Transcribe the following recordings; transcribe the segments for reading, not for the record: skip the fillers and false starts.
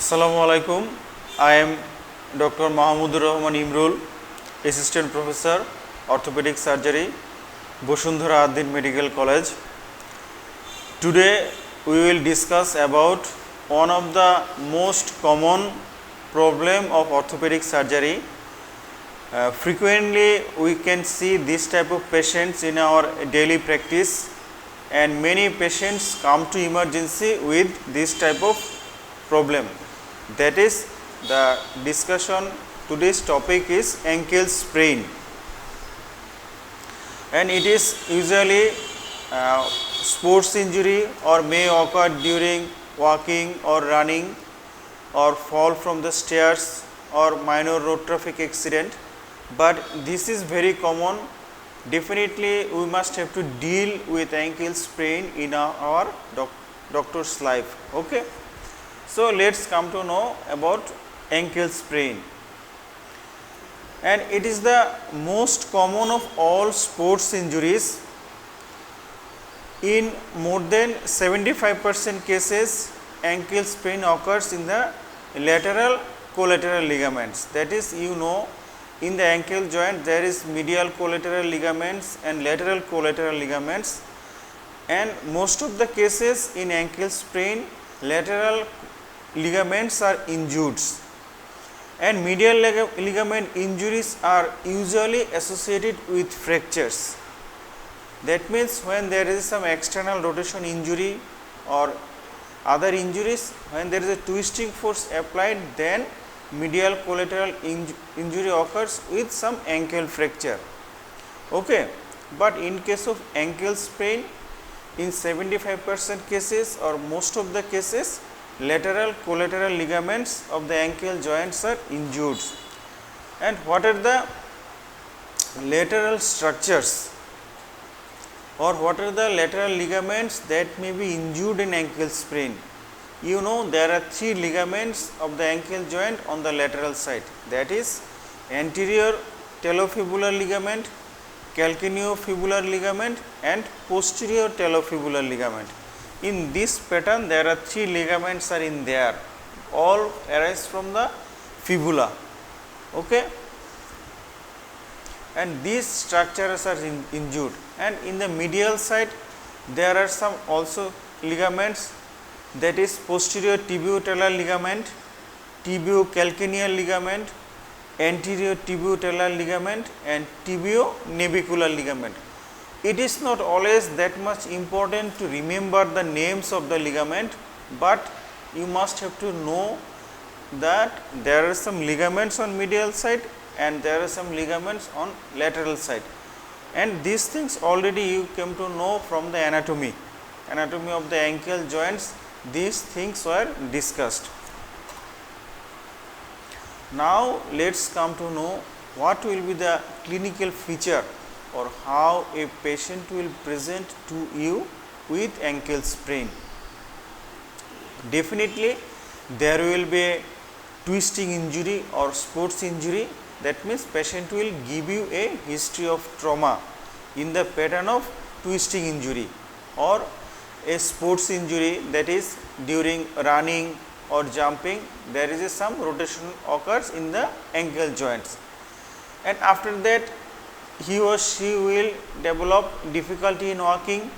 Assalamu alaikum. I am Dr. Mahamudur Rahman Imrul, Assistant Professor, Orthopedic Surgery, Boshundhara Addin Medical College. Today we will discuss about one of the most common problem of orthopedic surgery. Frequently we can see this type of patients in our daily practice, and many patients come to emergency with this type of problem. That is the discussion. Today's topic is ankle sprain, and it is usually sports injury or may occur during walking or running or fall from the stairs or minor road traffic accident, but this is very common. Definitely we must have to deal with ankle sprain in our doctor's life. Okay. So let's come to know about ankle sprain, and it is the most common of all sports injuries. In more than 75% cases, ankle sprain occurs in the lateral collateral ligaments. That is, in the ankle joint there is medial collateral ligaments and lateral collateral ligaments, and most of the cases in ankle sprain, lateral ligaments are injured, and medial ligament injuries are usually associated with fractures. That means when there is some external rotation injury or other injuries, when there is a twisting force applied, then medial collateral injury occurs with some ankle fracture. Okay. But in case of ankle sprain, in 75% cases or most of the cases, lateral collateral ligaments of the ankle joints are injured. And what are the lateral structures or what are the lateral ligaments that may be injured in ankle sprain? There are three ligaments of the ankle joint on the lateral side, that is anterior talofibular ligament, calcaneofibular ligament and posterior talofibular ligament. In this pattern there are three ligaments are in there, all arise from the fibula. Okay. And these structures are injured, and in the medial side there are some also ligaments, that is posterior tibiotalar ligament, tibiocalcaneal ligament, anterior tibiotalar ligament and tibionavicular ligament. It is not always that much important to remember the names of the ligament, but you must have to know that there are some ligaments on medial side and there are some ligaments on lateral side, and these things already you came to know from the anatomy of the ankle joints. These things were discussed. Now let's come to know what will be the clinical feature or how a patient will present to you with ankle sprain. Definitely there will be a twisting injury or sports injury. That means patient will give you a history of trauma in the pattern of twisting injury or a sports injury, that is during running or jumping there is some rotation occurs in the ankle joints, and after that he or she will develop difficulty in walking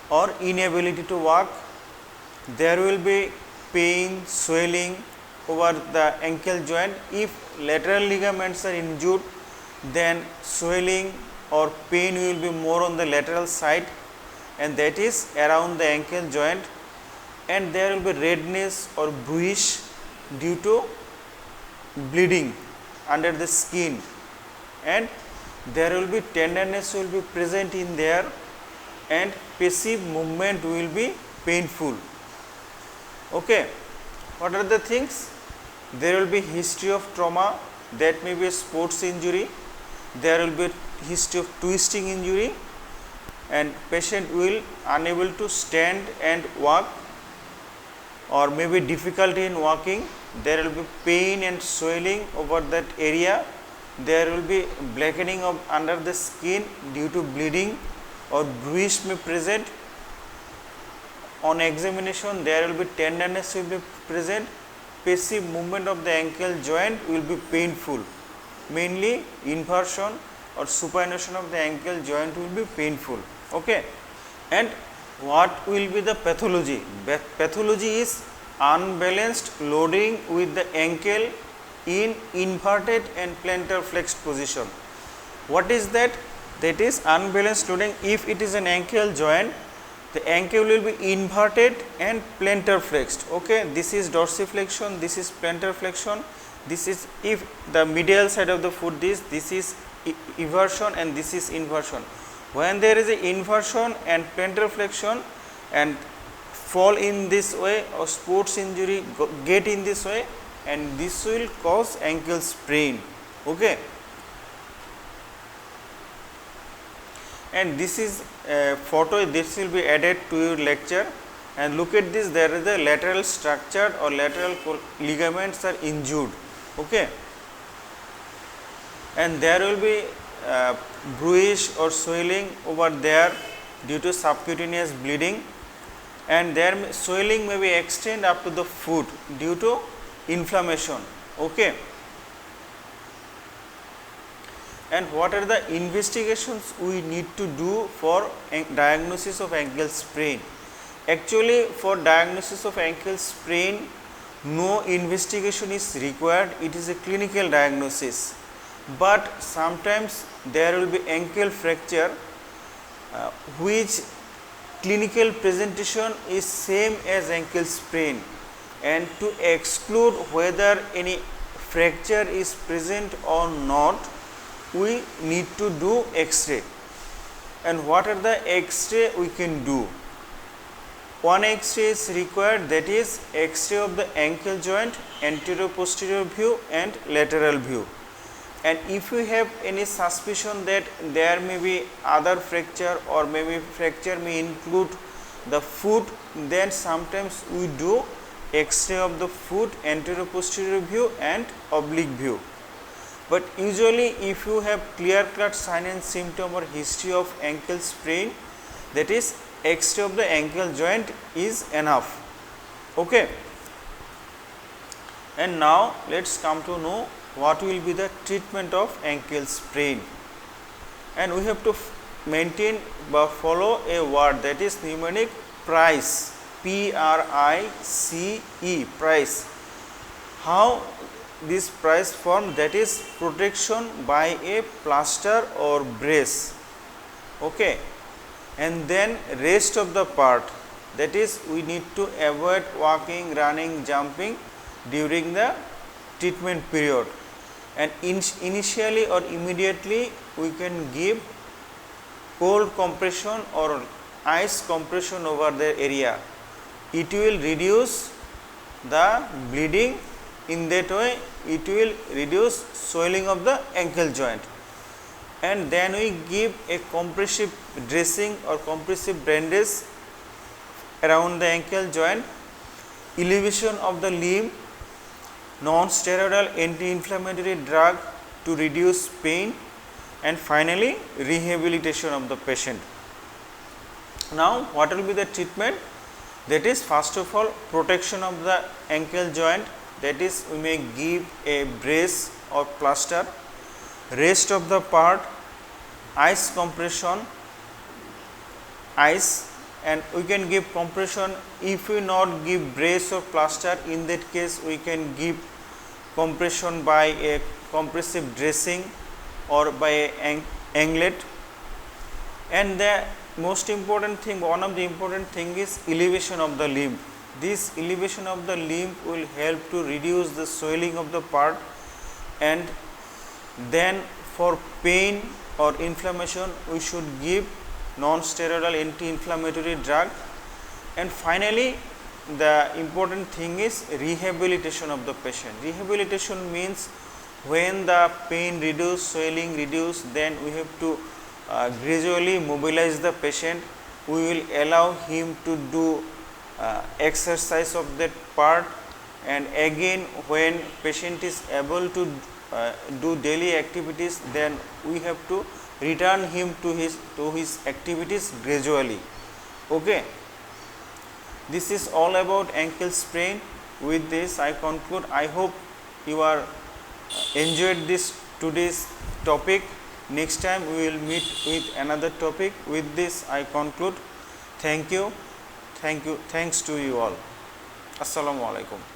or inability to walk. There will be pain, swelling over the ankle joint. If lateral ligaments are injured, then swelling or pain will be more on the lateral side, and that is around the ankle joint, and there will be redness or bluish due to bleeding under the skin, and there will be tenderness will be present in there, and passive movement will be painful. Okay. What are the things? There will be history of trauma, that may be a sports injury. There will be history of twisting injury, and patient will unable to stand and walk or maybe difficulty in walking. There will be pain and swelling over that area. There will be blackening of under the skin due to bleeding or bruise may present. On examination there will be tenderness will be present, passive movement of the ankle joint will be painful, mainly inversion or supination of the ankle joint will be painful. Okay. And what will be the pathology? Pathology is unbalanced loading with the ankle in inverted and plantar flexed position. What is that? That is unbalanced loading. If it is an ankle joint, the ankle will be inverted and plantar flexed. Okay, this is dorsiflexion, this is plantar flexion. This is, if the medial side of the foot, this is eversion and this is inversion. When there is a inversion and plantar flexion and fall in this way, or sports injury get in this way, and this will cause ankle sprain. Okay. And this is a photo, this will be added to your lecture, and look at this, there is a lateral structure or lateral ligaments are injured. Okay. And there will be bruise or swelling over there due to subcutaneous bleeding, and there swelling may be extend up to the foot due to inflammation. Okay. And what are the investigations we need to do for diagnosis of ankle sprain? Actually, for diagnosis of ankle sprain, no investigation is required, it is a clinical diagnosis. But sometimes there will be ankle fracture which clinical presentation is same as ankle sprain, and to exclude whether any fracture is present or not, we need to do X-ray. And what are the X-ray we can do? One X-ray is required, that is X-ray of the ankle joint, anterior posterior view and lateral view. And if you have any suspicion that there may be other fracture, or maybe fracture may include the foot, then sometimes we do X-ray of the foot, anterior posterior view and oblique view. But usually if you have clear-cut sign and symptom or history of ankle sprain, that is X-ray of the ankle joint is enough. Okay. And now let us come to know what will be the treatment of ankle sprain. And we have to maintain or follow a word, that is mnemonic PRICE, P-R-I-C-E, PRICE. How this PRICE form? That is protection by a plaster or brace. Okay. And then rest of the part, that is we need to avoid walking, running, jumping during the treatment period. And initially or immediately we can give cold compression or ice compression over the area. It will reduce the bleeding. In that way it will reduce swelling of the ankle joint. And then we give a compressive dressing or compressive bandage around the ankle joint, elevation of the limb, non-steroidal anti-inflammatory drug to reduce pain, and finally rehabilitation of the patient. Now what will be the treatment? That is first of all protection of the ankle joint, that is we may give a brace or plaster. Rest of the part, ice compression, ice, and we can give compression. If we not give brace or plaster, in that case we can give compression by a compressive dressing or by a anglet. And the most important thing, one of the important thing is elevation of the limb. This elevation of the limb will help to reduce the swelling of the part. And then for pain or inflammation we should give non-steroidal anti-inflammatory drug. And finally the important thing is rehabilitation of the patient. Rehabilitation means when the pain reduce, swelling reduce, then we have to gradually mobilize the patient. We will allow him to do exercise of that part, and again when patient is able to do daily activities, then we have to return him to his activities gradually. Okay. This is all about ankle sprain. With this I conclude. I hope you are enjoyed this today's topic. Next time we will meet with another topic. With this I conclude. Thank you. Thanks to you all. Assalamu alaikum.